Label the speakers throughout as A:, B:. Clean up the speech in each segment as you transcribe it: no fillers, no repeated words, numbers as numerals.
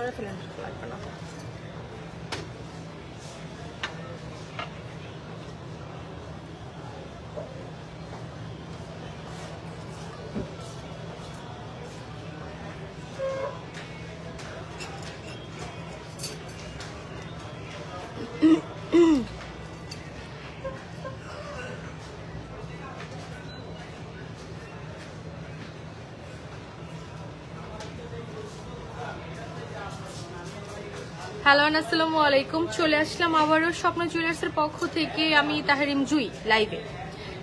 A: ধরে ফেলেন লাগবে না। হ্যালো আসসালামু আলাইকুম, চলে আসলাম আবারও স্বপ্ন জুয়েলার্সের পক্ষ থেকে। আমি তাহরিম জুই লাইভে।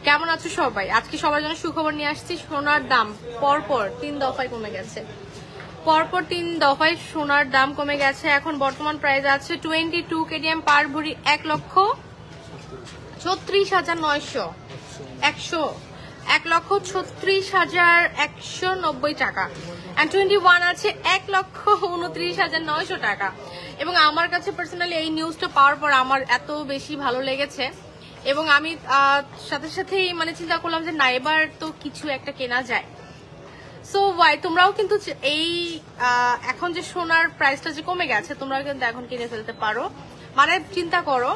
A: কেমন আছো সবাই? আজকে সবার জন্য সুখবর নিয়ে আসছি। সোনার দাম পরপর 3 দফায় কমে গেছে। পরপর 3 দফায় সোনার দাম কমে গেছে। এখন বর্তমান প্রাইস আছে 22 কেডিএম পার ভরি 1,36,900 1,36,190 টাকা। 21 আছে 1,29,900 টাকা। এবং আমার কাছে পার্সোনালি এই নিউজটা পাওয়ার পর আমার এত বেশি ভালো লেগেছে এবং আমি সাথে সাথেই মানে চিন্তা করলাম যে না, এবার তো কিছু একটা কেনা যায়। সো ওয়াই তোমরাও কিন্তু এই এখন যে সোনার প্রাইসটা যে কমে গেছে, তোমরা কিন্তু এখন কিনে ফেলতে পারো। মানে চিন্তা করো,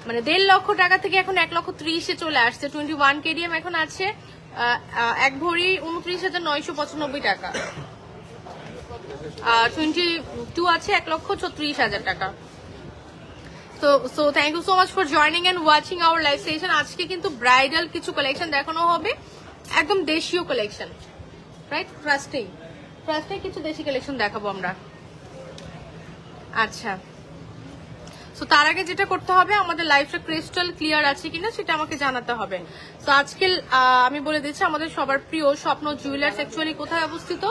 A: মানে 1.5 লক্ষ টাকা থেকে এখন 1,30,000-এ চলে আসছে। 21 কেডিএম এখন আছে 1 ভরি 29,995 টাকা। 22 আছে 1,36,000 টাকা। So thank you so much for joining and watching our live session. আজকে কিন্তু ব্রাইডাল কিছু কালেকশন দেখানো হবে, একদম দেশীয় কালেকশন, রাইট? ফার্স্টে কিছু দেশি কালেকশন দেখাবো আমরা। আচ্ছা, সো তার আগে যেটা করতে হবে, আমাদের লাইফটা ক্রিস্টাল ক্লিয়ার আছে কিনা সেটা আমাকে জানাতে হবে। তো আজকে আমি বলে দিচ্ছি, আমাদের সবার প্রিয় স্বপ্ন জুয়েলার্স অ্যাকচুয়ালি কোথায় অবস্থিত?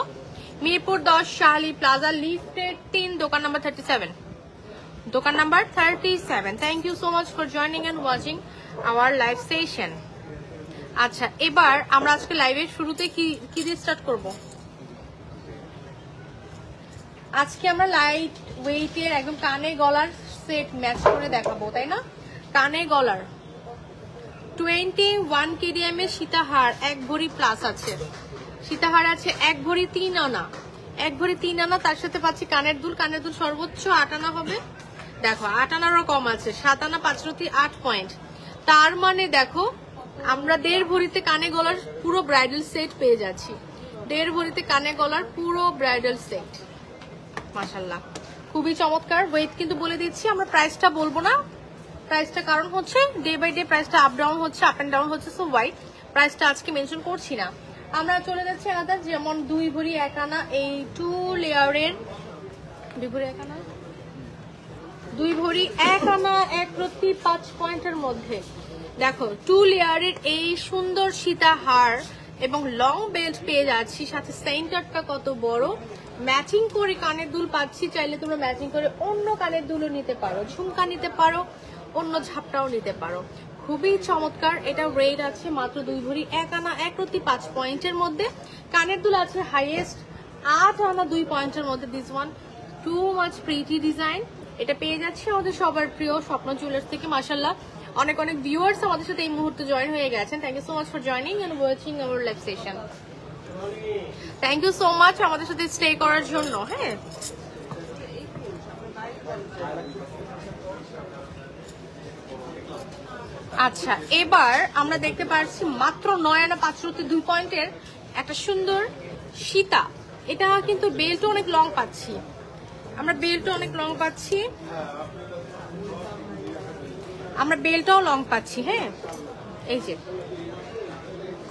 A: মিরপুর 10 শাহলি প্লাজা লিফটের 3, দোকান নাম্বার 37। দোকান number 37। Thank you so much for joining and watching our live session. আচ্ছা, এবার আমরা আজকে লাইভের শুরুতে কি দিয়ে স্টার্ট করব? আজকে আমরা লাইট ওয়েটের একদম কানে গলার সেট ম্যাচ করে দেখাবো, তাই না? কানে গলার 21 কেডিএম এর সীতাহার 1 ভরি প্লাস আছে। সীতাহার আছে 1 ভরি 3 আনা, 1 ভরি 3 আনা। তার সাথে পাচ্ছি কানের দুল। কানের দুল সর্বোচ্চ 8 আনা হবে। দেখো 8 আনারও কম আছে, 7 আনা 5 রতি 8 পয়েন্ট। তার মানে দেখো আমরা 1.5 ভরিতে কানে গলার পুরো ব্রাইডাল সেট পেয়ে যাচ্ছি। 1.5 ভরিতে কানে গলার পুরো ব্রাইডাল সেট, মাশাআল্লাহ খুবই চমৎকার। ওয়েট কিন্তু বলে দিচ্ছি, আমরা প্রাইসটা বলবো না। প্রাইসটা কারণ হচ্ছে ডে বাই ডে প্রাইসটা আপ ডাউন হচ্ছে, আপ এন্ড ডাউন হচ্ছে। সো ওয়াই প্রাইসটা আজকে মেনশন করছি না। আমরা চলে যাচ্ছি আদার, যেমন 2 ভরি 1 আনা এই 2 লেয়ারের 2 ভরি 1 আনা 2 ভরি 1 আনা 1 রতি 5 পয়েন্টের মধ্যে দেখো 2 লেয়ারের এই সুন্দর সীতাহার এবং লং বেল্ট পেয়ে যাচ্ছি। সাথে সেন্টারটা কত বড়, ম্যাচিং করে কানের দুল পাচ্ছি। চাইলে তোমরা ম্যাচিং করে অন্য কানের দুলও নিতে পারো, ঝুমকা নিতে পারো, অন্য ঝাপটাও নিতে পারো। খুবই চমৎকার। এটা রেট আছে মাত্র 2 ভরি 1 আনা 1 রতি 5 পয়েন্টের মধ্যে। কানের দুল আছে হাইয়েস্ট 8 আনা 2 পয়েন্টের মধ্যে। This one too much pretty design. এটা পেয়ে যাচ্ছে আমাদের সবার প্রিয় স্বপ্ন জুয়েলার্স থেকে। মাশাআল্লাহ অনেক অনেক ভিউয়ার্স আমাদের সাথে এই মুহূর্তে জয়েন হয়ে গেছেন। Thank you so much for joining and watching our live session. Thank you so much আমাদের সাথে স্টে করার জন্য। হ্যাঁ, আচ্ছা, এবার আমরা দেখতে পাচ্ছি মাত্র 9 আনা 5 রতি 2 পয়েন্টের একটা সুন্দর সীতা। এটা কিন্তু বেল্টও অনেক লং পাচ্ছি, আমরা বেল্টও অনেক লং পাচ্ছি, আমরা বেল্টটাও লং পাচ্ছি। হ্যাঁ, এই যে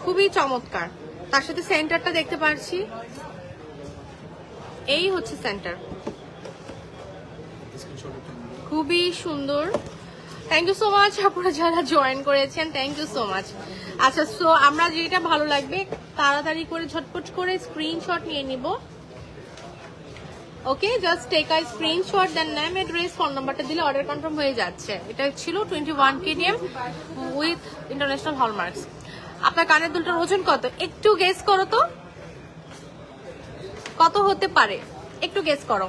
A: খুবই চমৎকার। তার সাথে সেন্টারটা দেখতে পাচ্ছি, এই হচ্ছে সেন্টার, খুবই সুন্দর। থ্যাংক ইউ সো মাচ আপনারা যারা জয়েন করেছেন, থ্যাংক ইউ সো মাচ। আচ্ছা, সো আমরা যেটা ভালো লাগবে তাড়াতাড়ি করে ঝটপট করে স্ক্রিনশট নিয়ে নিব। Okay, just take a screenshot, then name, address, phone নাম্বারটা দিলে অর্ডার কনফার্ম হয়ে যাচ্ছে। এটা ছিল 21 কেডিএম উইথ ইন্টারন্যাশনাল হলমার্কস। আপনার কানের দুলটার ওজন কত? একটু গেস করো তো, কত হতে পারে? একটু গেস করো।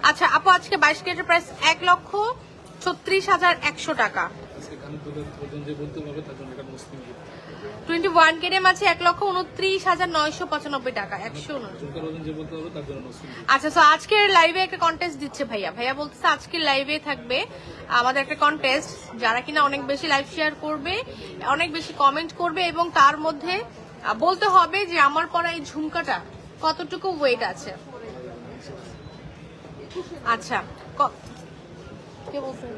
A: আচ্ছা আপু, আজকে 22 ক্যারেটের প্রাইস 1,36,100 টাকা। 21 কেডিএম আছে 1,29,995 টাকা 129। আচ্ছা, তো আজকের লাইভে একটা কন্টেস্ট দিচ্ছে ভাইয়া বলতেছে আজকের লাইভে থাকবে আমাদের একটা কন্টেস্ট, যারা কিনা অনেক বেশি লাইভ শেয়ার করবে, অনেক বেশি কমেন্ট করবে এবং তার মধ্যে বলতে হবে যে আমার পরা এই ঝুমকাটা কতটুকু ওয়েট আছে। আচ্ছা, কে বলছেন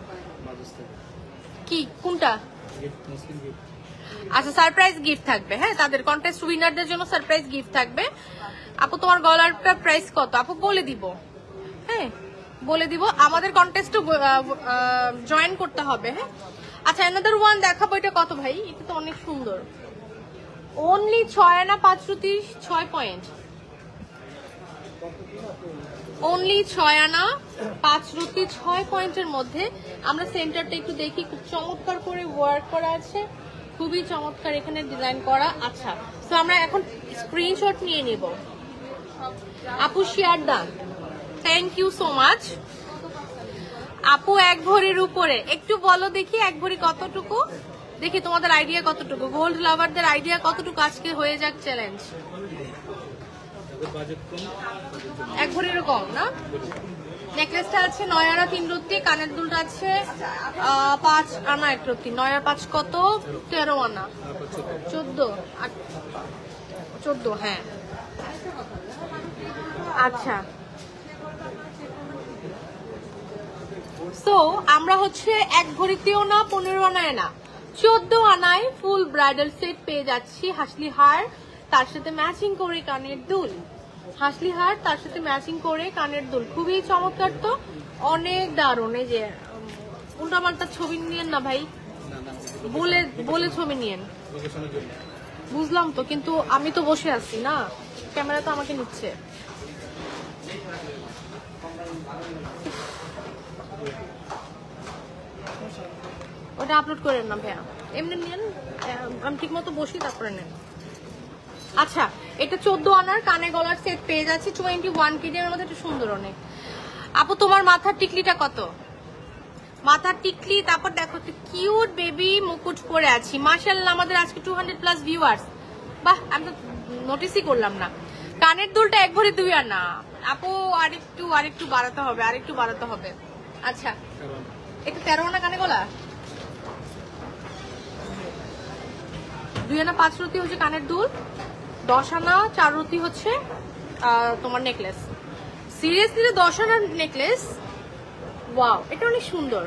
A: কি কোনটা? আচ্ছা, সারপ্রাইজ গিফট থাকবে। হ্যাঁ, তাদের কন্টেস্ট উইনারদের জন্য সারপ্রাইজ গিফট থাকবে। আপু তোমার গলারটা প্রাইস কত? আপু বলে দিব, হ্যাঁ বলে দিব। আমাদের কন্টেস্টও জয়েন করতে হবে। হ্যাঁ, আচ্ছা, অ্যানাদার ওয়ান দেখাবো। এটা কত ভাই? এটা তো অনেক সুন্দর। অনলি 6 আনা 5 রুটি 6 পয়েন্ট। অনলি 6 আনা 5 রুটি 6 পয়েন্টের মধ্যে। আমরা সেন্টারটা একটু দেখি, খুব চমৎকার করে ওয়ার্ক করা আছে, খুবই চমৎকার এখানে ডিজাইন করা। আচ্ছা, তো আমরা এখন স্ক্রিনশট নিয়ে নিব। আপু share done, thank you so much. আপু 1 ভরির উপরে একটু বলো দেখি, 1 ভরি কতটুকু? দেখি তোমাদের আইডিয়া কতটুকু, গোল্ড লাভারদের আইডিয়া কতটুকু। আজকে হয়ে যাক চ্যালেঞ্জ। 1 ভরির কম না? নেকলেসটা আছে 9 আনা 3 রত্তি, কানের দুলটা আছে 5 আনা 1 রত্তি। 9 আর 5 কত? 13 আনা 14। হ্যাঁ, আচ্ছা। সো আমরা হচ্ছে 1 ভরিতেও না 15 আনায় না 14 আনায় ফুল ব্রাইডাল সেট পেয়ে যাচ্ছি। হাসলি হার, তার সাথে ম্যাচিং করে কানের দুল। হাসলি হার, তার সাথে ম্যাচিং করে কানের দুল, খুবই চমৎকার। তো অনেক দারুণ। এই যে উল্টাপাল্টা ছবি নিয়েন না ভাই, বলে ছবি নিয়েন। বুঝলাম তো, কিন্তু আমি তো বসে আছি না, ক্যামেরা তো আমাকে নিচ্ছে। ওটা আপলোড করেন না ভাইয়া, এমনি নেন। আমি ঠিক মতো বসি, তারপরে নেন। আচ্ছা, এটা 14 আনার কানে গলার সেট পেয়ে যাচ্ছি 21 কেজির মধ্যে। এটা সুন্দর অনেক। আপু তোমার মাথার টিকলিটা কত? মাথার টিকলি, তারপর দেখো কিউট বেবি মুকুট পরে আছি। মাশাআল্লাহ, আমাদের আজকে 200+ ভিউয়ার্স। বাহ, আমি তো নোটিসই করলাম না। কানের দুলটা 1 ভরি 2 আনা। আপু আরেকটু বাড়াতে হবে, আচ্ছা, এটা 13 আনা কানে গলা, 2 আনা 5 রতি হচ্ছে কানের দুল, 10 আনা 4 রতি হচ্ছে তোমার নেকলেস। সিরিয়াসলি 10 আনার নেকলেস, ওয়াও, এটা অনেক সুন্দর।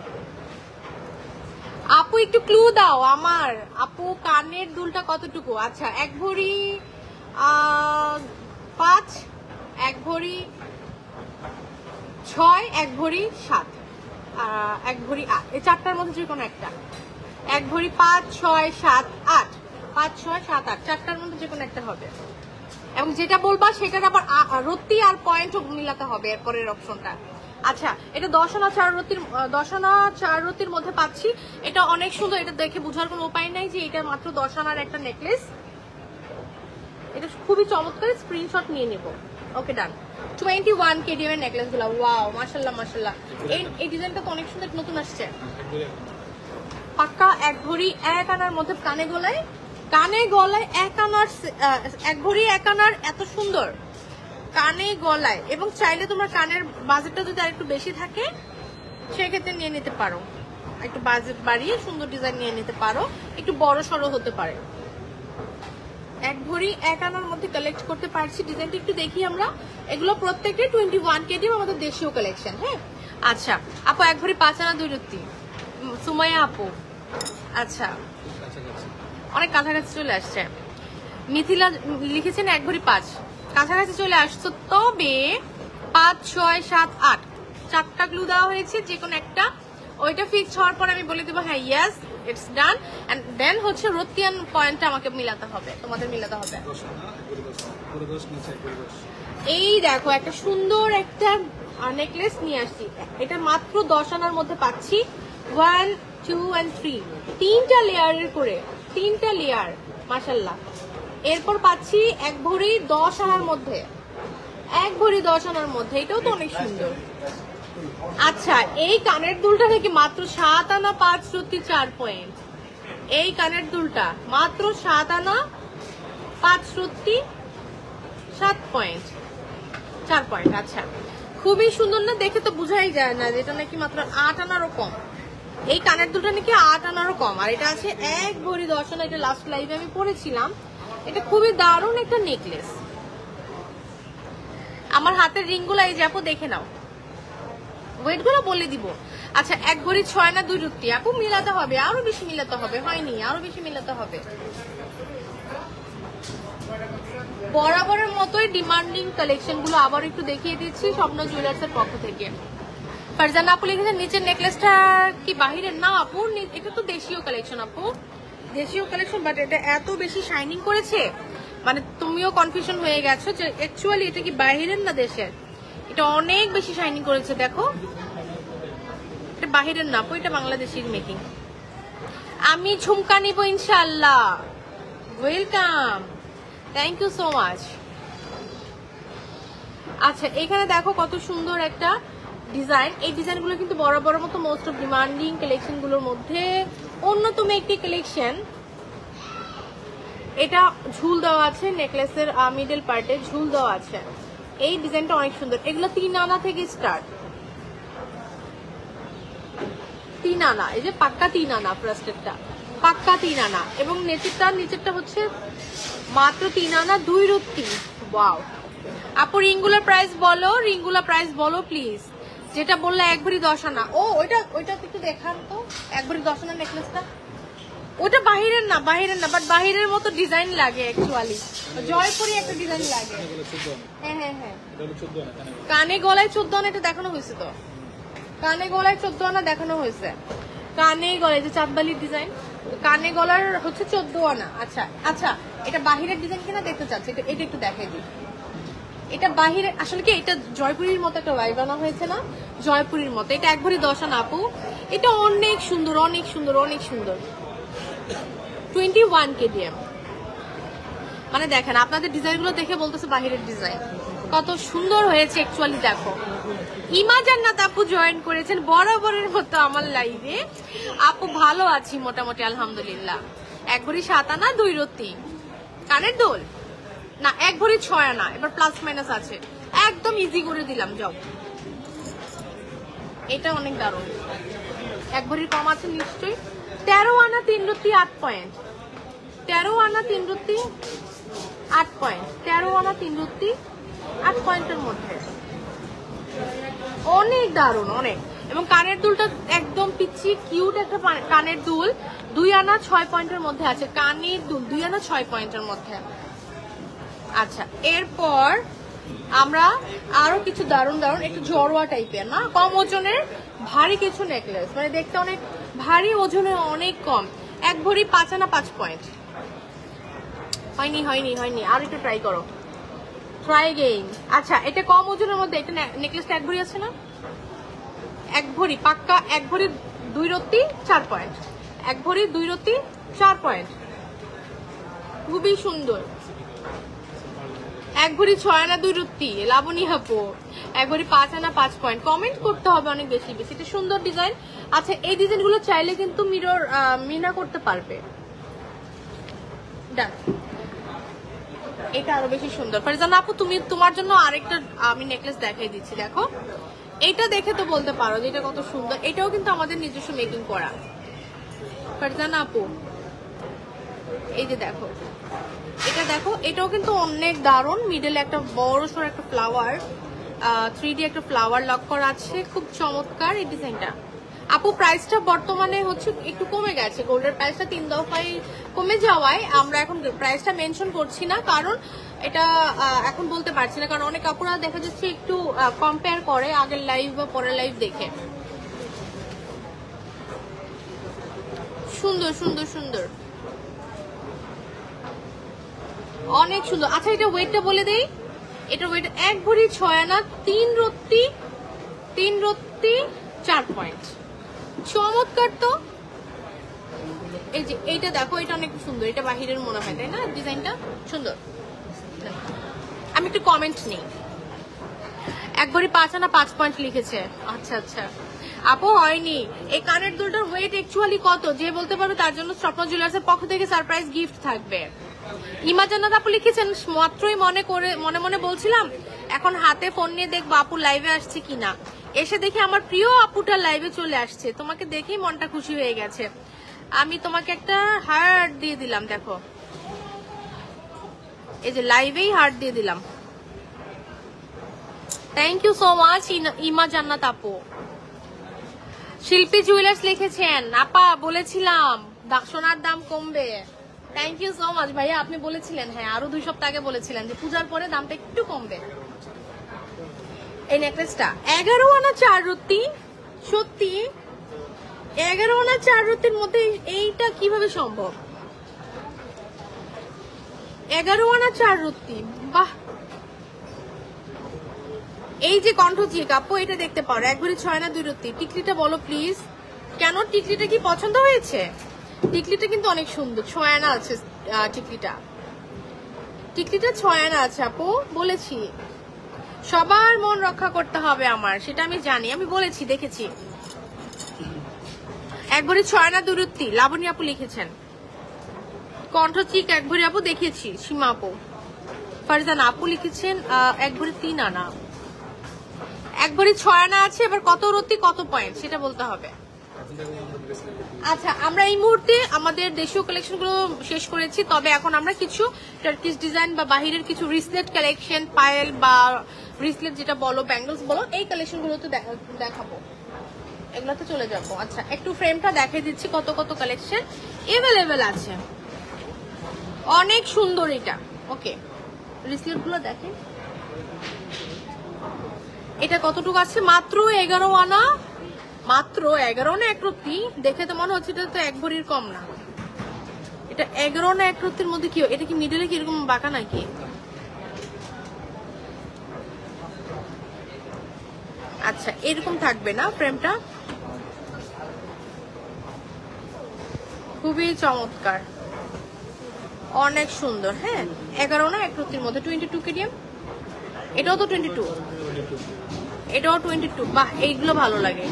A: আপু একটু ক্লু দাও আমার। আপু কানের দুলটা কতটুকু? আচ্ছা, 1 ভরি 5, 1 ভরি 6, 1 ভরি 7, 1 ভরি 8, এই চারটার মধ্যে যে কোনো একটা। 1 ভরি 5, 6, 7, 8, 5, 6, 7, 8, চারটার মধ্যে যে কোনো একটা হবে। এবং যেটা বলবা সেটার আবার রত্তি আর পয়েন্টও মিলাতে হবে এরপরের অপশনটা। আচ্ছা, এটা 10 আনা 4 রত্তির মধ্যে পাচ্ছি। এটা অনেক সুন্দর। এটা দেখে বোঝার কোনো উপায় নাই যে এটা মাত্র 10 আনার একটা নেকলেস। এটা খুবই চমৎকার, স্ক্রিনশট নিয়ে নেব। ওকে, ডান। 21 কেডিএম এর নেকলেস গুলা, ওয়াও, মাশাআল্লাহ। এই ডিজাইনটা তো অনেক সুন্দর, নতুন আসছে। পাক্কা 1 ভরি 1 আনার মধ্যে কানে গলায় 1 ভরি 1 আনার এত সুন্দর কানে গলায়। এবং চাইলে তোমার কানের বাজেটটা যদি আরেকটু বেশি থাকে সেক্ষেত্রে নিয়ে নিতে পারো, একটু বাজেট বাড়িয়ে সুন্দর ডিজাইন নিয়ে নিতে পারো, একটু বড় সড়ো হতে পারে। 1 ভরি 1 আনার মধ্যে কালেক্ট করতে পারছি। ডিজাইনটা একটু দেখি আমরা। এগুলো প্রত্যেকটা 21 কেডি আমাদের দেশীয় কালেকশন। হ্যাঁ, আচ্ছা আপু 1 ভরি 5 আনা 2 রত্তি, সুমাইয়া আপু। আচ্ছা, অনেক কাছাকাছি চলে আসছে। মিথিলা লিখেছেন 1 ভরি 5, কাছাকাছি চলে আসছো। তবে 5, 6, 7, 8 চারটা ক্লু দেওয়া হয়েছে, যে কোনো একটা। ওইটা ফিক্স হওয়ার পর আমি বলে দেবো হ্যাঁ yes it's done. And then হচ্ছে রত্তিয়ান পয়েন্টটা আমাকে মিলাতে হবে, তোমাদের মিলাতে হবে। এই দেখো একটা সুন্দর একটা নেকলেস নিয়ে আসছি। এটা মাত্র 10 আনার মধ্যে পাচ্ছি। 1, 2 and 3, 3টা লেয়ারের করে, 3টা লেয়ার, মাশাআল্লাহ। এরপর পাচ্ছি 1 ভরি 10 আনার মধ্যে, 1 ভরি 10 আনার মধ্যে। এটাও তো অনেক সুন্দর। আচ্ছা, এই কানের দুলটা নাকি মাত্র 7 আনা 5 রুটি 4 পয়েন্ট। এই কানের দুলটা মাত্র 7 আনা 5 রুটি 7 পয়েন্ট 4 পয়েন্ট। আচ্ছা, খুবই সুন্দর না? দেখে তো বোঝাই যায় না যেটা নাকি মাত্র 8 আনারও কম। এই কানের দুলটা নাকি 8 আনারও কম, আর এটা আছে 1 ভরি 10 আনা। এটা লাস্ট লাইভে আমি পরেছিলাম। এটা খুবই দারুণ একটা নেকলেস। আমার হাতের রিংগুলো এই যে আপু দেখে নাও, ওয়েট গুলো বলে দিব। আচ্ছা, 1 ভরি 6 আনা 2 রুটি। আপু মিলাতে হবে, আরো বেশি মিলাতে হবে, হয়নি, আরো বেশি মিলাতে হবে। বরাবরের মতোই ডিমান্ডিং কালেকশন গুলো আবার একটু দেখিয়ে দিচ্ছি স্বপ্ন জুয়েলার্স এর পক্ষ থেকে। ফারজানা আপু লিখেছেন নিচের নেকলেসটা কি বাহিরের? না আপু, এটা তো দেশীয় কালেকশন আপু, দেশীয় কালেকশন, বাট এটা এত বেশি শাইনিং করেছে মানে তুমিও কনফিউশন হয়ে গেছো যে অ্যাকচুয়ালি এটা কি বাহিরের না দেশের। এটা অনেক বেশি শাইনিং করেছে, দেখো এটা বাহিরের না আপু, এটা বাংলাদেশের মেকিং। আমি ঝুমকা নিব ইনশাআল্লাহ। Welcome, thank you so much. আচ্ছা, এখানে দেখো কত সুন্দর একটা ডিজাইন। এই ডিজাইনগুলো কিন্তু বরাবর মতো মোস্ট অফ ডিমান্ডিং কালেকশন গুলোর মধ্যে অন্যতম একটি কালেকশন। এটা ঝুল দেওয়া আছে, নেকলেসের মিডল পার্টে ঝুল দেওয়া আছে। এই ডিজাইনটা অনেক সুন্দর। এগুলো 3 আনা থেকে স্টার্ট, 3 আনা। এই যে পাক্কা 3 আনা, ফার্স্টেরটা পাক্কা 3 আনা, এবং নিচেরটা হচ্ছে মাত্র 3 আনা 2 রুটি। ওয়াও আপু, রিংগুলার প্রাইস বলো, রিংগুলার প্রাইস বলো প্লিজ। যেটা বললে 1 ভরি 10 আনা। ও ওইটা একটু দেখান তো, 1 ভরি 10 আনা নেকলেসটা। ওটা বাহিরের না, বাট বাহিরের মতো ডিজাইন লাগে অ্যাকচুয়ালি, জয়পুরি একটা ডিজাইন লাগে। হ্যাঁ, কানে গলায় 14 আনা এটা দেখানো হয়েছে তো, কানে গলায় 14 আনা দেখানো হয়েছে। কানে গলায় যে চাঁদবালির ডিজাইন, কানে গলার হচ্ছে 14 আনা। আচ্ছা, এটা বাহিরের ডিজাইন কিনা দেখতে চাচ্ছি, এটা একটু দেখাই দিই। এটা বাহিরে আসলে কি, এটা জয়পুরীর মতো একটা ভাইব আনা হয়েছে না, জয়পুরীর মতো। এটা 1 ভরি 10 আনা আপু, এটা অনেক সুন্দর, অনেক সুন্দর, অনেক সুন্দর। 21 KDM। মানে দেখেন, আপনাদের ডিজাইনগুলো দেখে বলতেছে বাহিরের ডিজাইন কত সুন্দর হয়েছে অ্যাকচুয়ালি। দেখো, ইমা জান্নাত আপু জয়েন করেছেন বরাবরের মতো আমার লাইভে। আপু ভালো আছি মোটামুটি আলহামদুলিল্লাহ। 1 ভরি 7 আনা 2 রুটি কানের দোল না, 1 ভরি 6 আনা। এবার প্লাস মাইনাস আছে, একদম ইজি করে দিলাম। যাও, এটা অনেক দারুণ। 1 ভরির কম আছে নিশ্চয়ই। 13 আনা 3 রুটি 8 পয়েন্ট। 13 আনা 3 রুটি 8 পয়েন্ট। 13 আনা 3 রুটি 8 পয়েন্টের মধ্যে অনেক দারুণ, অনেক। এবং কানের দুলটা একদম পিচ্ছি কিউট একটা কানের দুল। 2 আনা 6 পয়েন্টের মধ্যে আছে কানের দুল, 2 আনা 6 পয়েন্টের মধ্যে। আচ্ছা, এরপর আমরা আরো কিছু দারুণ দারুণ একটু জড়োয়া টাইপের না, কম ওজনের ভারী কিছু নেকলেস, মানে দেখতে অনেক ভারী, ওজনে অনেক কম। 1 ভরি 5 আনা 5 পয়েন্ট। হয়নি, আর একটু ট্রাই করো, ট্রাই গেইন। আচ্ছা, এটা কম ওজনের মধ্যে, এটা নেকলেসটা 1 ভরি আছে না, 1 ভরি পাক্কা, 1 ভরি 2 রুটি 4 পয়েন্ট। 1 ভরি 2 রুটি 4 পয়েন্ট, খুবই সুন্দর। 1 ভরি 6 আনা 2 রুটি লাবণী আপু। 1 ভরি 5 আনা 5 পয়েন্ট। কমেন্ট করতে হবে অনেক বেশি বেশি। এটা সুন্দর ডিজাইন। আচ্ছা, এই ডিজাইনগুলো চাইলে কিন্তু মিনা করতে পারবে। ডান, এটা আরো বেশি সুন্দর। ফারজানা আপু, তোমার জন্য আরেকটা আমি নেকলেস দেখাই দিচ্ছি। দেখো, এটা দেখে তো বলতে পারো যে এটা কত সুন্দর। এটাও কিন্তু আমাদের নিজস্ব মেকিং করা। ফারজানা আপু, এই যে দেখো, এটা দেখো, এটাও কিন্তু অনেক দারুণ। মিডলে একটা বড় সড় একটা ফ্লাওয়ার, 3D একটা ফ্লাওয়ার লক করা আছে, খুব চমৎকার এই ডিজাইনটা। আপু, প্রাইসটা বর্তমানে হচ্ছে একটু কমে গেছে, গোল্ডের প্রাইসটা 3 দফায় কমে যাওয়ায় আমরা এখন প্রাইসটা মেনশন করছি না, কারণ এটা এখন বলতে পারছি না, কারণ অনেক আপুরা দেখা যাচ্ছে একটু কম্পেয়ার করে আগের লাইভ বা পরের লাইভ দেখে। সুন্দর সুন্দর সুন্দর, অনেক সুন্দর। আচ্ছা, এটা ওয়েটটা বলে দেই। এটা ওয়েট 1 ভরি 6 আনা 3 রুটি 4 পয়েন্ট। চমৎকার তো। এই যে এইটা দেখো, এটা অনেক সুন্দর। এটা বাহিরের মনে হয়, তাই না? ডিজাইনটা সুন্দর। আমি একটু কমেন্ট নেই। এক ভরি 5 আনা 5 পয়েন্ট লিখেছে। আচ্ছা আচ্ছা আপু হয়নি। এই কানের দুলটার ওয়েট অ্যাকচুয়ালি কত যে বলতে পারবে তার জন্য স্বপ্ন জুয়েলার্সের পক্ষ থেকে সারপ্রাইজ গিফট থাকবে। ইমা জান্নাত আপু লিখেছেন মাত্রই মনে মনে বলছিলাম এখন হাতে ফোন নিয়ে দেখবো আপু লাইভে আসছে কিনা। এসে দেখি আমার প্রিয় আপুটা লাইভে চলে আসছে, তোমাকে দেখেই মনটা খুশি হয়ে গেছে। আমি তোমাকে একটা হার্ট দিয়ে দিলাম, দেখো এই যে লাইভেই হার্ট দিয়ে দিলাম। থ্যাংক ইউ সো মাচ ইমা জান্নাত আপু। শিল্পী জুয়েলার্স লিখেছেন আপা বলেছিলাম সোনার দাম কমবে। থ্যাংক ইউ সো মাচ ভাইয়া, আপনি বলেছিলেন, হ্যাঁ আরো 2 সপ্তাহ আগে বলেছিলেন যে পূজার পরে দামটা একটু কমবে। এই নেকলেসটা 11 আনা 4 রত্তি, সত্যি 11 আনা 4 রত্তির মধ্যে এইটা কিভাবে সম্ভব? 11 আনা 4 রত্তি, বাহ। এই যে কণ্ঠচিক আপু এটা দেখতে পারো, 1 ভরি 6 আনা 2 রত্তি। টিকলিটা বলো প্লিজ, কেন টিকলিটা কি পছন্দ হয়েছে? টিকলিটা কিন্তু অনেক সুন্দর, 6 আনা আছে টিকলিটা 6 আনা আছে আপু, বলেছি সবার মন রক্ষা করতে হবে আমার, সেটা আমি জানি, আমি বলেছি দেখেছি। 1 ভরি 6 আনা 2 রত্তি লাবণী আপু লিখেছেন। কণ্ঠচিক 1 ভরি আপু দেখিয়েছি সীমা আপু। ফারজানা আপু লিখেছেন 1 ভরি 3 আনা। 1 ভরি 6 আনা আছে, এবার কত রত্তি কত পয়েন্ট সেটা বলতে হবে। আচ্ছা আমরা এই মুহূর্তে আমাদের দেশীয় কালেকশন গুলো শেষ করেছি, তবে এখন আমরা কিছু টার্কিশ ডিজাইন বা বাহিরের কিছু রিসলেট কালেকশন, পায়েল বা রিসলেট যেটা বলো, ব্যাঙ্গলস বলো, এই কালেকশন গুলো তো দেখাবো, এগুলোতে চলে যাবো। আচ্ছা একটু ফ্রেমটা দেখিয়ে দিচ্ছি, কত কত কালেকশন এভেলেবেল আছে, অনেক সুন্দর এটা। ওকে রিসলেট গুলো দেখেন, এটা কতটুকু আছে? মাত্র 11 আনা, মাত্র 11 আনা 1 রত্তি। দেখে তো মনে হচ্ছে এটা তো 1 ভরির কম না, এটা 11 আনা 1 রত্তির মধ্যে কি? এটা কি মিডলে কি এরকম বাঁকা নাকি? আচ্ছা এরকম থাকবে না ফ্রেমটা, খুবই চমৎকার, অনেক সুন্দর। হ্যাঁ 11 আনা 1 রত্তির মধ্যে 22 কেডিএম, এটাও তো 22, এটাও 22। বাহ এইগুলো ভালো লাগে,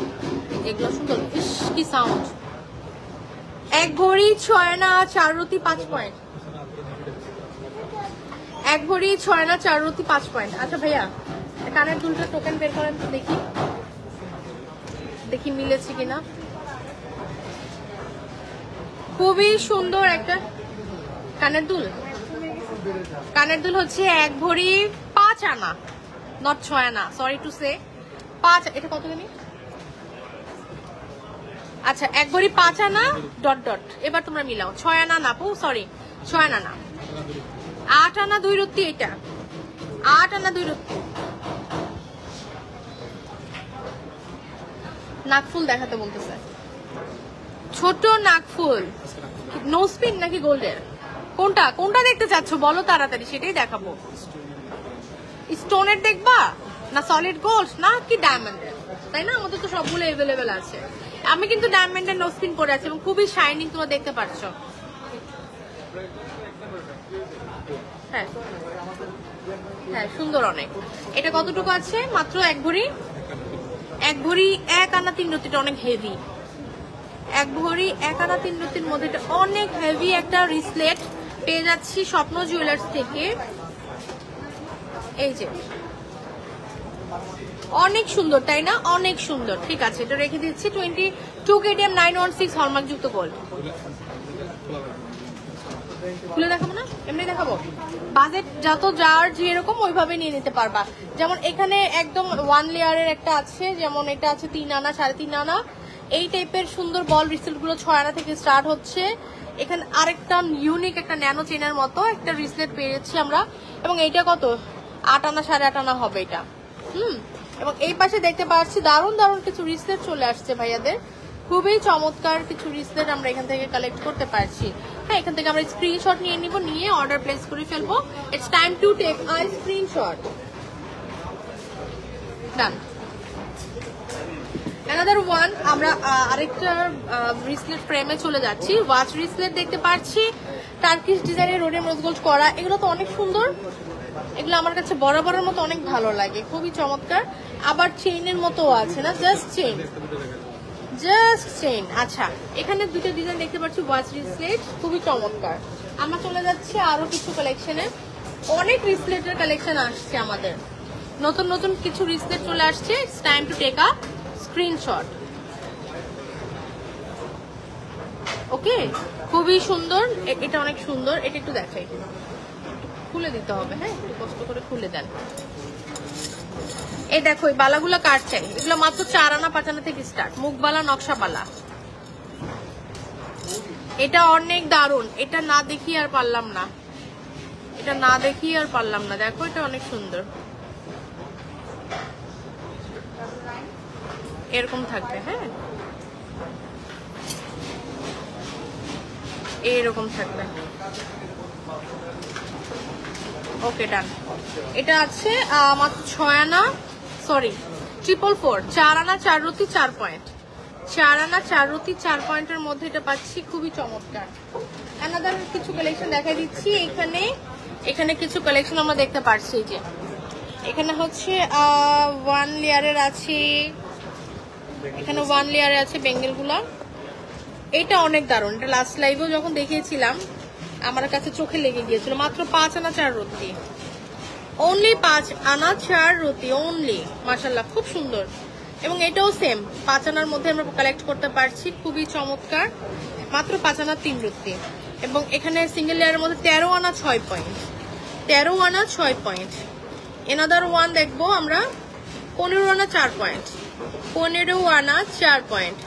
A: এগুলো সুন্দর, ইস কি সাউন্ড। 1 ভরি 6 আনা 4 রত্তি 5 পয়েন্ট, 1 ভরি 6 আনা 4 রত্তি 5 পয়েন্ট। আচ্ছা ভাইয়া কানের দুলটা টোকেন বের করেন তো দেখি, দেখি মিলেছে কিনা। খুবই সুন্দর একটা কানের দুল, কানের দুল হচ্ছে 1 ভরি 5 আনা, নট 6 আনা, সরি টু সে 5। এটা কত জানি? আচ্ছা 1 ভরি 5 আনা ডট ডট, এবার তোমরা মিলাও। 6 আনা না পু, সরি 6 আনা না, 8 আনা 2 রত্তি, এটা 8 আনা 2 রত্তি। নাকফুল দেখাতে বলতেছে, ছোট নাকফুল, নো স্পিন নাকি গোল্ডের? কোনটা কোনটা দেখতে চাচ্ছ বলো তাড়াতাড়ি, সেটাই দেখাবো। স্টোনের দেখবা না সলিড গোল্ড না কি ডায়মন্ডের? তাই না, আমাদের তো সবগুলো এভেলেবেল আছে। আমি কিন্তু ডায়মন্ডের নো স্পিন পরে আছি এবং খুবই শাইনিং, তোমরা দেখতে পাচ্ছ। হ্যাঁ হ্যাঁ সুন্দর অনেক। এটা কতটুকু আছে? মাত্র 1 ভরি, 1 ভরি 1 আনা 3 রত্তিটা অনেক হেভি, 1 ভরি 1 আনা 3 রত্তির মধ্যে এটা অনেক হেভি একটা রিসলেট পেয়ে যাচ্ছি স্বপ্ন জুয়েলার্স থেকে। এই যে অনেক সুন্দর তাই না, অনেক সুন্দর। ঠিক আছে এটা রেখে দিচ্ছি। 22 কেডিএম 916 হলমার্ক যুক্ত গোল্ড। খুলে দেখাবো না, এমনি দেখাবো। বাজেট যত যার যেরকম ওইভাবে নিয়ে নিতে পারবা। যেমন এখানে একদম 1 লেয়ারের একটা আছে, যেমন এটা আছে 3 আনা 3.5 আনা, এই টাইপের সুন্দর বল রিসলেট গুলো 6 আনা থেকে স্টার্ট হচ্ছে। এখানে আরেকটা ইউনিক একটা ন্যানো চেনের মতো একটা রিসলেট পেয়েছি আমরা, এবং এইটা কত 8 আনা 8.5 আনা হবে এটা। এবং এই পাশে দেখতে পাচ্ছি দারুণ দারুণ কিছু রিসলেট চলে আসছে ভাইয়াদের, খুবই চমৎকার কিছু রিসলেট আমরা এখান থেকে কালেক্ট করতে পারছি। হ্যাঁ এখান থেকে আমরা স্ক্রিনশট নিয়ে নিব, নিয়ে অর্ডার প্লেস করে ফেলবো। It's time to take a screenshot. Done. Another one, আমরা আরেকটা রিসলেট ফ্রেমে চলে যাচ্ছি। ওয়াচ রিসলেট দেখতে পাচ্ছি, টার্কিশ ডিজাইনের রোডিয়াম রোজ গোল্ড করা, এগুলো তো অনেক সুন্দর। এগুলো আমার কাছে বরাবরের মতো অনেক ভালো লাগে, খুবই চমৎকার। আবার চেইনের মতো আছে না, জাস্ট চেইন, জাস্ট চেইন। আচ্ছা, এখানে দুটো ডিজাইন দেখতে পাচ্ছি, ওয়াচ রিসলেট, খুবই চমৎকার। আমরা চলে যাচ্ছি আরো কিছু কালেকশনে। অনেক রিসলেটের কালেকশন আসছে আমাদের, নতুন নতুন কিছু রিসলেট চলে আসছে। It's time to take a screenshot. Okay, খুবই সুন্দর, এটা অনেক সুন্দর। এটা একটু দেখাই, খুলে দিতে হবে, হ্যাঁ একটু কষ্ট করে খুলে দেন। এই দেখো, এই বালাগুলো কার চাই? এগুলো মাত্র 4 আনা 5 আনা থেকে স্টার্ট, মুখবালা, নকশা বালা। এটা অনেক দারুণ, এটা না দেখি আর পারলাম না, এটা না দেখি আর পারলাম না। দেখো, এটা অনেক সুন্দর, এরকম থাকবে, হ্যাঁ এইরকম থাকবে। ওকে, ডান। এটা আছে মাত্র 6 আনা, সরি 444, 4 আনা 4 রতি 4 পয়েন্ট, 4 আনা 4 রতি 4 পয়েন্টের মধ্যে এটা পাচ্ছি, খুবই চমৎকার। অ্যানাদার কিছু কালেকশন দেখাই দিচ্ছি। এখানে কিছু কালেকশন আমরা দেখতে পাচ্ছি, যে এখানে হচ্ছে 1 লেয়ারের আছে, এখানে 1 লেয়ারে আছে বেঙ্গলগুলা। এটা অনেক দারুণ, এটা লাস্ট লাইভেও যখন দেখিয়েছিলাম আমার কাছে চোখে লেগে গিয়েছিল। মাত্র 5 আনা 4 রতি, অনলি 5 আনা 4 রতি অনলি। মাশাআল্লাহ, খুব সুন্দর। এবং এটাও সেম 5 আনার মধ্যে আমরা কালেক্ট করতে পারছি, খুবই চমৎকার। মাত্র 5 আনা 3 রতি। এবং এখানে সিঙ্গেল লেয়ারের মধ্যে 13 আনা 6 পয়েন্ট, 13 আনা 6 পয়েন্ট। এনাদার ওয়ান দেখবো আমরা, 15 আনা 4 পয়েন্ট, 15 আনা 4 পয়েন্ট।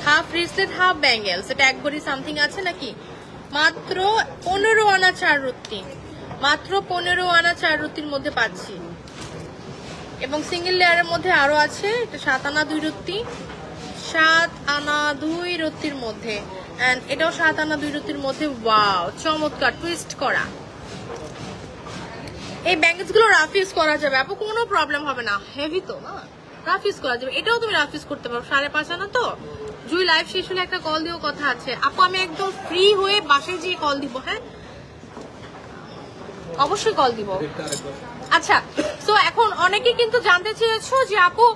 A: হাফ রিসলেট হাফ ব্যাঙ্গেলস, এটা 1 ভরি সামথিং আছে নাকি? মাত্র 15 আনা 4 রতি, মাত্র 15 আনা 4 রতির মধ্যে পাচ্ছি। এবং সিঙ্গেল লেয়ারের মধ্যে আরো আছে, এটা 7 আনা 2 রতি, 7 আনা 2 রতির মধ্যে। এন্ড এটাও 7 আনা 2 রতির মধ্যে। ওয়াও, চমৎকার, টুইস্ট করা। এই ব্যাঙ্গেলস গুলো রাফ ইউজ করা যাবে আপু, কোনো প্রবলেম হবে না, হেভি তো না, রাফ ইউজ করা যাবে। এটাও তুমি রাফ ইউজ করতে পারো, 5.5 আনা তো। জুই লাইভ শেষ হলে একটা কল দিও, কথা আছে আপু, আমি একদম ফ্রি হয়ে বাসায় গিয়ে কল দিব, হ্যাঁ অবশ্যই কল দিব। আচ্ছা, তো এখন অনেকে কিন্তু জানতে চেয়েছো যে আপু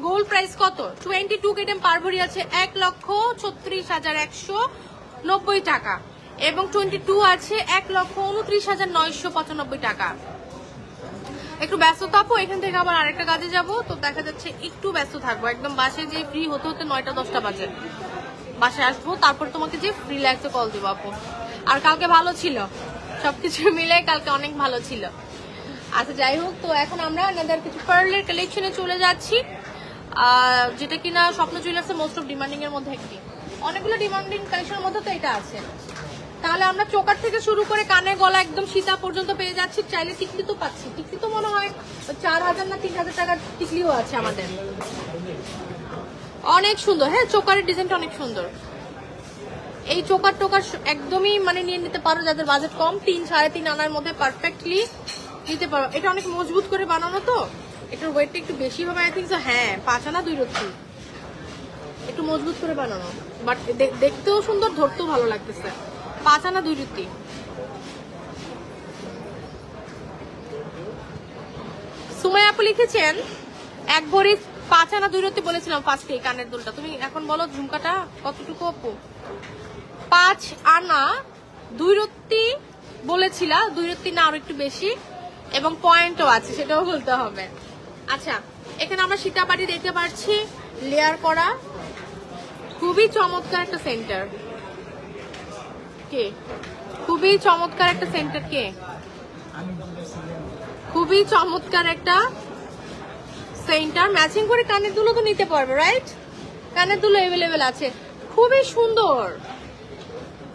A: গোল্ড প্রাইস কত? 22 কেটেম পার ভরি আছে 1,36,190 টাকা, এবং 22 আছে 1,29,995 টাকা। একটু ব্যস্ত থাকবো, এখান থেকে আবার আরেকটা কাজে যাব, তো দেখা যাচ্ছে একটু ব্যস্ত থাকবো। একদম বাসায় যে ফ্রি হতে হতে 9টা-10টা বাজে বাসায় আসবো, তারপর তোমাকে যে রিল্যাক্সে কল দেবো আপু। আর কালকে ভালো ছিল, সবকিছু মিলে কালকে অনেক ভালো ছিল। আচ্ছা, যাই হোক, তো এখন আমরা আমাদের কিছু পার্লের কালেকশনে চলে যাচ্ছি, যেটা কিনা স্বপ্ন জুয়েলার্সের মোস্ট অফ ডিমান্ডিং এর মধ্যে একটি। অনেকগুলো ডিমান্ডিং কালেকশনের মধ্যে তো এটা আছে। তাহলে আমরা চোকার থেকে শুরু করে কানে, গলা, একদম সীতা পর্যন্ত পেয়ে যাচ্ছি। চাইলে টিকলি তো পাচ্ছি, টিকলি তো মনে হয় 4,000 না 3,000 টাকার টিকলিও আছে আমাদের, অনেক সুন্দর। হ্যাঁ, চোকারের ডিজাইনটা অনেক সুন্দর। এই চোকার টোকার একদমই মানে নিয়ে নিতে পারো যাদের বাজেট কম, 3-3.5 আনার মধ্যে পারফেক্টলি নিতে পারো। এটা অনেক মজবুত করে বানানো, তো এটার ওয়েটটা একটু বেশি হবে আই থিঙ্ক। হ্যাঁ, 5 আনা 2 রতি, একটু মজবুত করে বানানো, বাট দেখতেও সুন্দর, ধরতেও ভালো লাগতেছে। 5 আনা 2 রতি। সুমাইয়া আপু লিখেছেন 1 ভরি 5 আনা 2 রতি বলেছিলাম ফার্স্টে। কানের দুলটা তুমি এখন বলো ঝুমকাটা কতটুকু আপু? 5 আনা 2 রতি বলেছিলা, 2 রতি না আরো একটু বেশি, এবং পয়েন্টও আছে, সেটাও বলতে হবে। আচ্ছা, এখানে আমরা সীতাবাড়ি দেখতে পাচ্ছি লেয়ার করা, খুবই চমৎকার একটা সেন্টার। কে খুবই চমৎকার একটা সেন্টার, কে খুবই চমৎকার একটা সেন্টার। ম্যাচিং করে কানের দুলো তো নিতে পারবে, রাইট? কানের দুলো অ্যাভেলেবেল আছে, খুবই সুন্দর।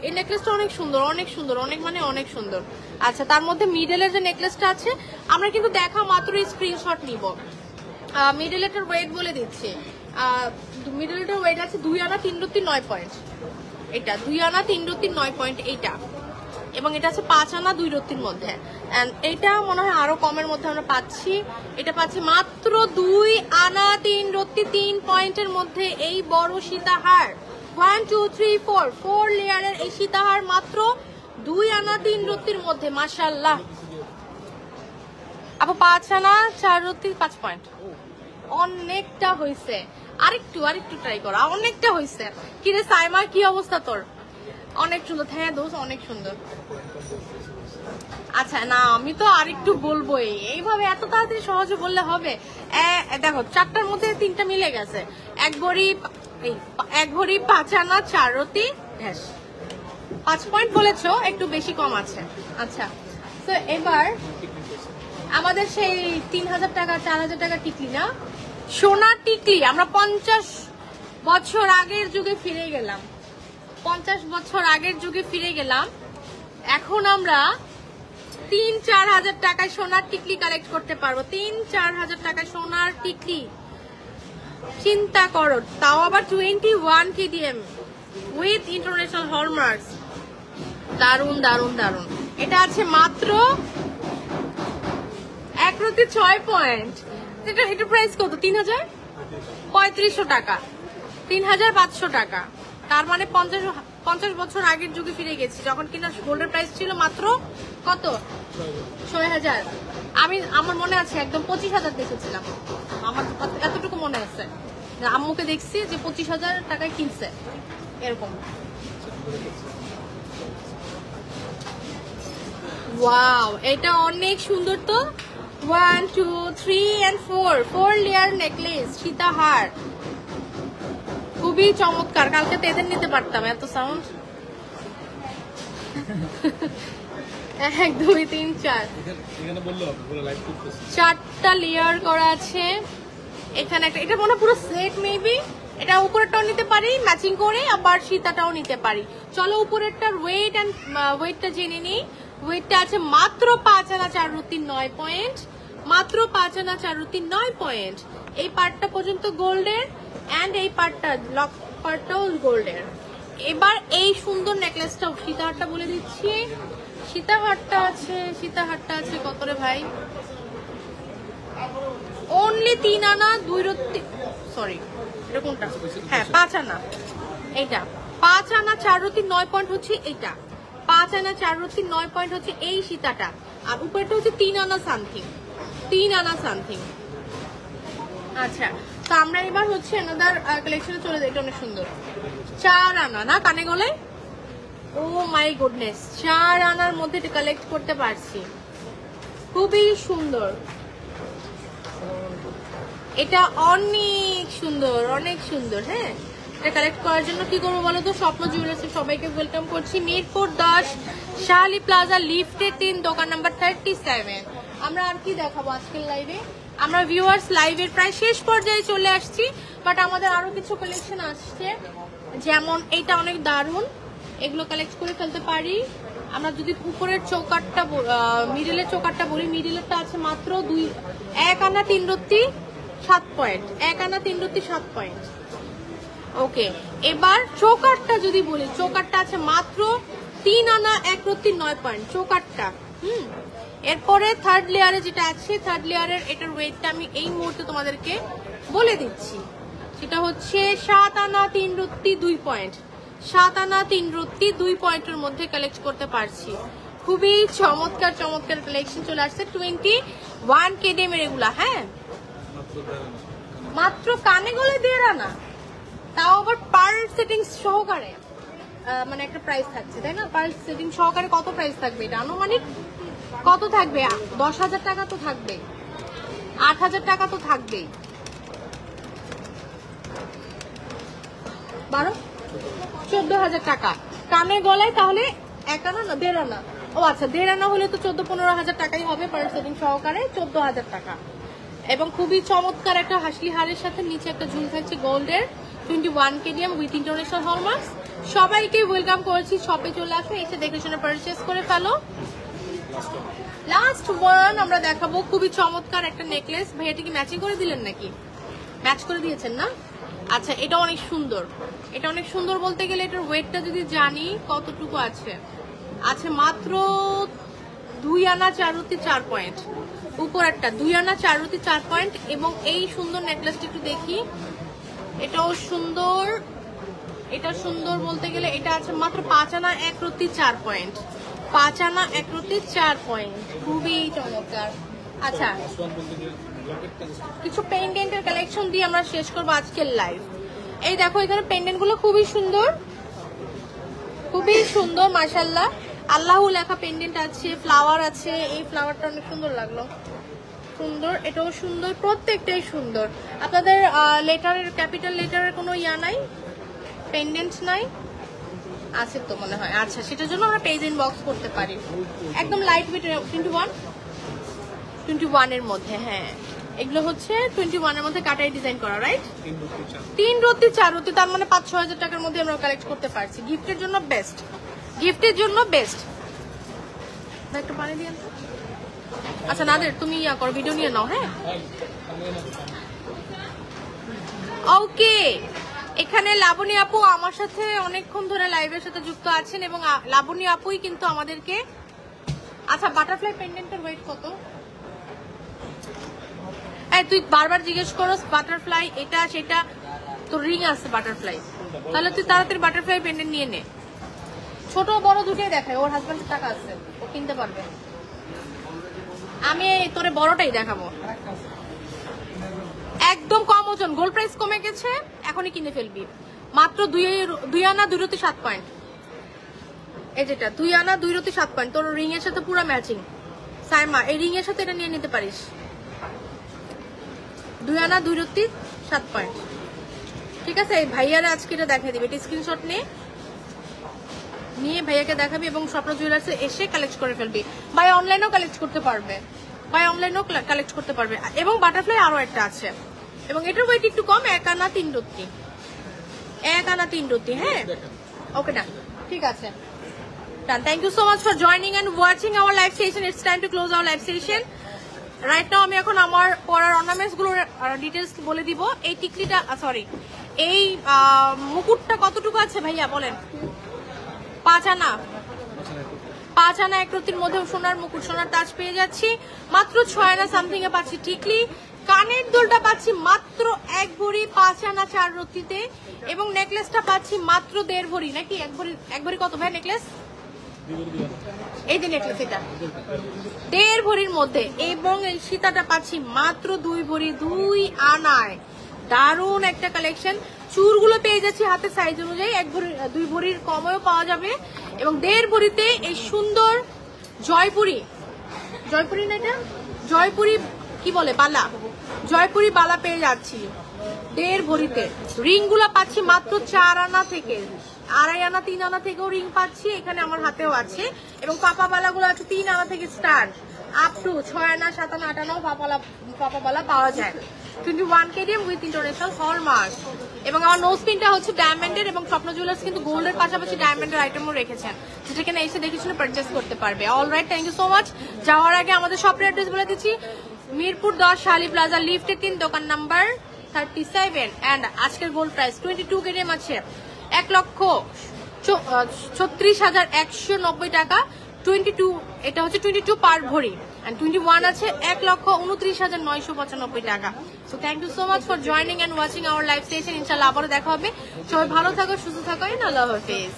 A: এই নেকলেসটা অনেক সুন্দর, অনেক সুন্দর, অনেক মানে অনেক সুন্দর। আচ্ছা, তার মধ্যে মিডলের যে নেকলেসটা আছে, আমরা কিন্তু দেখা মাত্রই স্ক্রিনশট নিব। মিডলেটার ওয়েট বলে দিচ্ছি, মিডলেটার ওয়েট আছে 2 আনা 3 রতি 9 পয়েন্ট। এটা 2 আনা 3 রতি 9 পয়েন্ট এইটা, এবং এটা আছে 5 আনা 2 রতির মধ্যে। এইটা মনে হয় আরো কমের মধ্যে আমরা পাচ্ছি। এটা পাচ্ছি মাত্র 2 আনা 3 রতি 3 পয়েন্টের মধ্যে। এই বড় সীতাহার 1 2 3 4 লেয়ারের এই সীতাহার মাত্র 2 আনা 3 রত্তির মধ্যে মাশাআল্লাহ আপু 5 আনা 4 রত্তি 5 পয়েন্ট অনেকটা হইছে আরেকটু ট্রাই করো অনেকটা হইছে কি রে সাইমা কি অবস্থা তোর অনেক সুন্দর হ্যাঁ দোস্ত অনেক সুন্দর আচ্ছা না আমি তো আরেকটু বলবোই এইভাবে এত তাড়াতাড়ি সহজে বললে হবে দেখো 4টার মধ্যে 3টা মিলে গেছে এক ভরি 5 আনা 4 রতি 5 পয়েন্ট বলেছো একটু বেশি কম আছে আচ্ছা তো এবার আমাদের সেই 3000 টাকা 4000 টাকা টিকলি না সোনার টিকলি আমরা 50 বছর আগের যুগে ফিরে গেলাম 50 বছর আগের যুগে ফিরে গেলাম এখন আমরা 3-4 হাজার টাকায় সোনার টিকলি কালেক্ট করতে পারবো 3-4 হাজার টাকায় সোনার টিকলি চিন্তা করো তাও আবার 21 KDM উইথ ইন্টারন্যাশনাল হলমার্কস দারুন দারুন দারুন এটা আছে মাত্র 1 রতি 6 পয়েন্ট এটা প্রাইস কত 3500 টাকা 3500 টাকা তার মানে 50 বছর আগের যুগে ফিরে গেছি যখন কিনা গোল্ডের প্রাইস ছিল মাত্র কত 6000 আমার মনে আছে একদম 25000 দেখেছিলাম আমার এতটুকু মনে আছে আম্মুকে দেখছি যে 25000 টাকায় কিনছে এরকম ওয়াও এটা অনেক সুন্দর তো 1 2 3 and 4 লেয়ার নেকলেস সীতাহার খুবই চমৎকার কালকে তো এদের নিতে পারতাম এত সাউন্ড 1 2 3 4 এখানে বললো লাইভ করতেছি 4টা লেয়ার করা আছে এখানে একটা এটা মনে পুরো সেট মেবি এটা উপরেরটাও নিতে পারি ম্যাচিং করে আবার সীতাটাও নিতে পারি চলো উপরেরটার ওয়েটটা জেনে নিই ওয়েটটা আছে মাত্র 5 আনা 4 রতি 9 পয়েন্ট মাত্র 5 আনা 4 রতি 9 পয়েন্ট এই পার্টটা পর্যন্ত গোল্ডের এন্ড এই পার্টটা লক পার্টটাও গোল্ডের এবার এই সুন্দর নেকলেসটা সীতাহারটা বলে দিচ্ছি সীতাহারটা আছে কত রে ভাই অনলি 3 আনা 2 রতি সরি এটা কোনটা হ্যাঁ 5 আনা এইটা 5 আনা 4 রতি 9 পয়েন্ট হচ্ছে এইটা 5 আনা 4 রতি 9 পয়েন্ট হচ্ছে এই সীতাটা আর উপরেটা হচ্ছে 3 আনা সামথিং আচ্ছা তো আমরা এবার হচ্ছে অ্যানাদার কালেকশনে চলে যাই এটা অনেক সুন্দর 4 আনা না কানে গলায় ও মাই গুডনেস 4 আনার মধ্যে এটা কালেক্ট করতে পারছি খুবই সুন্দর এটা অনেক সুন্দর হ্যাঁ এটা কালেক্ট করার জন্য কি করবো বলো তো স্বপ্ন জুয়েলার্সে সবাইকে ওয়েলকাম করছি মিরপুর 10 শাহালি প্লাজা লিফটে 3 দোকান নাম্বার 37 আমরা আর কি দেখাবো আজকের লাইভে আমরা ভিউয়ার্স লাইভের প্রায় শেষ পর্যায়ে চলে আসছি বাট আমাদের আরো কিছু কালেকশন আসছে যেমন এইটা অনেক দারুণ এগুলো কালেক্ট করে ফেলতে পারি আমরা যদি উপরের চৌকাটটা মিডলের চৌকাটটা বলি মিডলেরটা আছে মাত্র 1 আনা 3 রতি 7 পয়েন্ট 1 আনা 3 রতি 7 পয়েন্ট ওকে এবার চৌকাটটা যদি বলি চৌকাটটা আছে মাত্র 3 আনা 1 রতি 9 পয়েন্ট চৌকাটটা এরপরে থার্ড লেয়ারে যেটা আছে থার্ড লেয়ারের এটার ওয়েটটা আমি এই মুহূর্তে তোমাদেরকে বলে দিচ্ছি সেটা হচ্ছে 7 আনা 3 রতি 2 পয়েন্ট 7 আনা 3 রতি 2 পয়েন্টের মধ্যে কালেক্ট করতে পারছি খুবই চমৎকার কালেকশন চলে আসছে 21 KDM এর এগুলা হ্যাঁ মাত্র কানে গলে দিয়ে না তাও আবার পার্ল সেটিং সহকারে মানে একটা প্রাইস থাকছে তাই না পার্ল সেটিং সহকারে কত প্রাইস থাকবে এটা আনুমানিক কত থাকবে 10,000 টাকা তো থাকবে 8,000 টাকা তো থাকবেই 14,000 টাকা কানে গলায় তাহলে 1 আনা না 1.5 আনা ও আচ্ছা 1.5 আনা হলে তো 14-15,000 টাকাই হবে পার্ল সেটিং সহকারে 14,000 টাকা এবং খুবই চমৎকার একটা হাসলি হারের সাথে নিচে একটা ঝুল থাকছে গোল্ডের 21 KDM উইথ ইন্টারন্যাশনাল হলমার্কস সবাইকে ওয়েলকাম করছি শপে চলে আসো এসে দেখে শুনে পারচেজ করে ফেলো লাস্ট ওয়ান আমরা দেখাবো খুবই চমৎকার একটা নেকলেস ভাই এটা কি ম্যাচিং করে দিলেন নাকি ম্যাচ করে দিয়েছেন না আচ্ছা এটা অনেক সুন্দর বলতে গেলে এটার ওয়েটটা যদি জানি কতটুকু আছে মাত্র 2 আনা 4 রতি 4 পয়েন্ট উপরেরটা 2 আনা 4 রতি 4 পয়েন্ট এবং এই সুন্দর নেকলেসটা একটু দেখি এটাও সুন্দর এটা সুন্দর বলতে গেলে এটা আছে মাত্র 5 আনা 1 রতি 4 পয়েন্ট 5 আনা 1 রতি 4 পয়েন্ট, খুবই চমৎকার। আচ্ছা, কিছু পেন্ডেন্টের কালেকশন দিয়ে আমরা শেষ করবো আজকের লাইভ। এই দেখো এখানে পেন্ডেন্ট গুলো খুবই সুন্দর, খুবই সুন্দর মাশাআল্লাহ। আল্লাহু লেখা পেন্ডেন্ট আছে, ফ্লাওয়ার আছে। এই ফ্লাওয়ারটা অনেক সুন্দর লাগলো, সুন্দর, এটাও সুন্দর, প্রত্যেকটাই সুন্দর। আপনাদের লেটারের, ক্যাপিটাল লেটারের কোনো ইয়া নাই, পেন্ডেন্ট নাই আছে তো মনে হয়। আচ্ছা, সেটার জন্য আমরা পেজ ইনবক্স করতে পারি। একদম লাইট ওয়েট 21 এর মধ্যে। হ্যাঁ, এগুলো হচ্ছে 21 এর মধ্যে কাটাই ডিজাইন করা, রাইট? 3 রতি 4 রতি, তার মানে 5-6 হাজার টাকার মধ্যে আমরা কালেক্ট করতে পারছি। গিফটের জন্য বেস্ট, গিফটের জন্য বেস্ট। একটু পানি দিয়ে। আচ্ছা নাদের, তুমি ইয়া করো, ভিডিও নিয়ে নাও। হ্যাঁ, ওকে। এখানে লাবণী আপু আমার সাথে অনেকক্ষণ ধরে লাইভের সাথে যুক্ত আছেন এবং লাবণী আপুই কিন্তু আমাদেরকে। আচ্ছা, বাটারফ্লাই পেন্ডেন্টের ওয়েট কত? তুই বারবার জিজ্ঞেস করো বাটারফ্লাই এটা সেটা, তোর রিং আছে বাটারফ্লাই, তাহলে তুই তাড়াতাড়ি বাটারফ্লাই পেন্ডেন্ট নিয়ে নে। ছোট বড় দুটোই দেখায়, ওর হাজবেন্ডের টাকা আছে, ও কিনতে পারবে। আমি তোরে বড়টাই দেখাবো। একদম কম ওজন, গোল্ড প্রাইস কমে গেছে, এখনই কিনে ফেলবি। মাত্র 2 আনা 2 রতি 7 পয়েন্ট। এই যেটা 2 আনা 2 রতি 7 পয়েন্ট, তোর রিং এর সাথে পুরো ম্যাচিং। সাইমা, এই রিং এর সাথে এটা নিয়ে নিতে পারিস। 2 আনা 2 রতি 7 পয়েন্ট। ঠিক আছে, ভাইয়ারা আজকে এটা দেখাই দিবে। এটা স্ক্রিনশট নিয়ে ভাইয়াকে দেখাবি এবং স্বপ্ন জুয়েলার্সে এসে কালেক্ট করে ফেলবি। ভাই অনলাইনেও কালেক্ট করতে পারবে, ভাই অনলাইনেও কালেক্ট করতে পারবে। এবং বাটারফ্লাই আরো একটা আছে, এবং এটার ওয়েট একটু কম, 1 আনা 3 রতি, 1 আনা 3 রতি। হ্যাঁ, ওকে, ডান, ঠিক আছে, done. Thank you so much for joining and watching our live session. It's time to close our live session right now. আমি এখন আমার পরার অর্নামেন্টস গুলোর ডিটেলস বলে দিব। এই টিকলিটা, সরি, এই মুকুটটা কতটুকু আছে ভাইয়া বলেন? 5 আনা 1 রতির মধ্যে সোনার মুকুট, সোনার তাজ পেয়ে যাচ্ছি মাত্র 6 আনা সামথিং এ পাচ্ছি টিকলি। কানের দুলটা পাচ্ছি মাত্র 1 ভরি 5 আনা 4 রতিতে, এবং নেকলেসটা পাচ্ছি মাত্র 1.5 ভরি, নাকি 1 ভরি কত ভাই নেকলেস? এই যে নেকলেস, এটা 1.5 ভরির মধ্যে, এবং এই সীতাটা পাচ্ছি মাত্র 2 ভরি 2 আনায়। দারুণ একটা কালেকশন। চুরগুলো পেয়ে যাচ্ছি হাতের সাইজ অনুযায়ী, 1 ভরি 2 ভরির কমেও পাওয়া যাবে, এবং 1.5 ভরিতে এই সুন্দর জয়পুরি না, এটা জয়পুরি কি বলে, বালা, জয়পুরি বালা পেয়ে যাচ্ছি 1.5 ভরিতে। রিং গুলা পাচ্ছি মাত্র 4 আনা থেকে, 2.5 আনা 3 আনা থেকেও রিং পাচ্ছি, এখানে আমার হাতেও আছে। এবং পাপা বালা গুলো আছে 3 আনা থেকে স্টার্ট, আপ টু 6 আনা 7 আনা 8 আনাও পাপা বালা পাওয়া যায়। 21 কেডিএম উইথ ইন্টারন্যাশনাল হলমার্ক। এবং আমার নোজ পিনটা হচ্ছে ডায়মন্ডের, এবং স্বপ্ন জুয়েলার্স কিন্তু গোল্ডের পাশাপাশি ডায়মন্ডের আইটেমও রেখেছেন, যেটা কিনা এসে দেখে শুনে পারচেস করতে পারবে। All right, thank you so much. যাওয়ার আগে আমাদের শপের অ্যাড্রেস বলে দিচ্ছি, মিরপুর 10 শালি প্লাজা লিফটে 3, দোকান নাম্বার 37। এন্ড আজকের গোল্ড প্রাইস 22 কেডিএম আছে 1,36,190 টাকা। 22, এটা হচ্ছে 22 পার ভরি, and 21 আছে 1,29,995 টাকা। So thank you so much for joining and watching our live session. ইনশাআল্লাহ আবারও দেখা হবে। সবাই ভালো থাকো, সুস্থ থাকো, আল্লাহ হাফেজ।